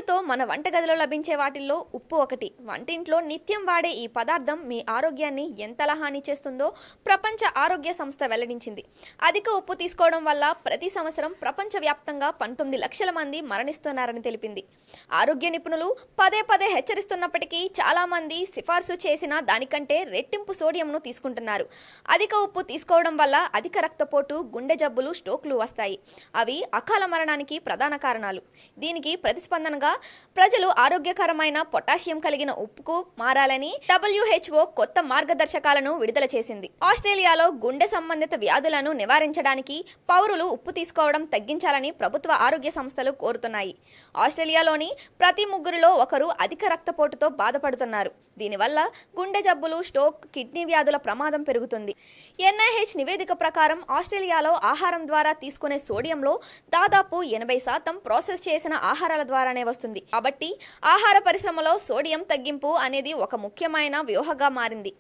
పేరుతో మన వంటగదిలో లభించే వాటిల్లో ఉప్పు ఒకటి. వంటింట్లో నిత్యం వాడే ఈ పదార్థం మీ ఆరోగ్యాన్ని ఎంతలా హాని చేస్తుందో ప్రపంచ ఆరోగ్య సంస్థ వెల్లడించింది. అధిక ఉప్పు తీసుకోవడం వల్ల ప్రతి సంవత్సరం ప్రపంచవ్యాప్తంగా 19 లక్షల మంది మరణిస్తున్నారని తెలిపింది. ఆరోగ్య నిపుణులు పదే పదే హెచ్చరిస్తున్నప్పటికీ చాలా మంది సిఫార్సు చేసిన దానికంటే రెట్టింపు సోడియంను తీసుకుంటున్నారు. అధిక ఉప్పు తీసుకోవడం వల్ల అధిక రక్తపోటు, గుండె జబ్బులు, స్ట్రోక్లు వస్తాయి. అవి అకాల మరణానికి ప్రధాన కారణాలు. దీనికి ప్రతిస్పందనగా ప్రజలు ఆరోగ్యకరమైన పొటాషియం కలిగిన ఉప్పుకు మారాలని WHO కొత్త మార్గదర్శకాలను విడుదల చేసింది. ఆస్ట్రేలియాలో గుండె సంబంధిత వ్యాధులను నివారించడానికి పౌరులు ఉప్పు తీసుకోవడం తగ్గించాలని ప్రభుత్వ ఆరోగ్య సంస్థలు కోరుతున్నాయి. ఆస్ట్రేలియాలోని ప్రతి ముగ్గురిలో ఒకరు అధిక రక్తపోటుతో బాధపడుతున్నారు. దీనివల్ల గుండె జబ్బులు, స్ట్రోక్, కిడ్నీ వ్యాధుల ప్రమాదం పెరుగుతుంది. NIH నివేదిక ప్రకారం ఆస్ట్రేలియాలో ఆహారం ద్వారా తీసుకునే సోడియంలో దాదాపు 80% ప్రాసెస్ చేసిన ఆహారాల ద్వారానే వస్తుంది. కాబట్టి ఆహార పరిశ్రమలో సోడియం తగ్గింపు అనేది ఒక ముఖ్యమైన వ్యూహంగా మారింది.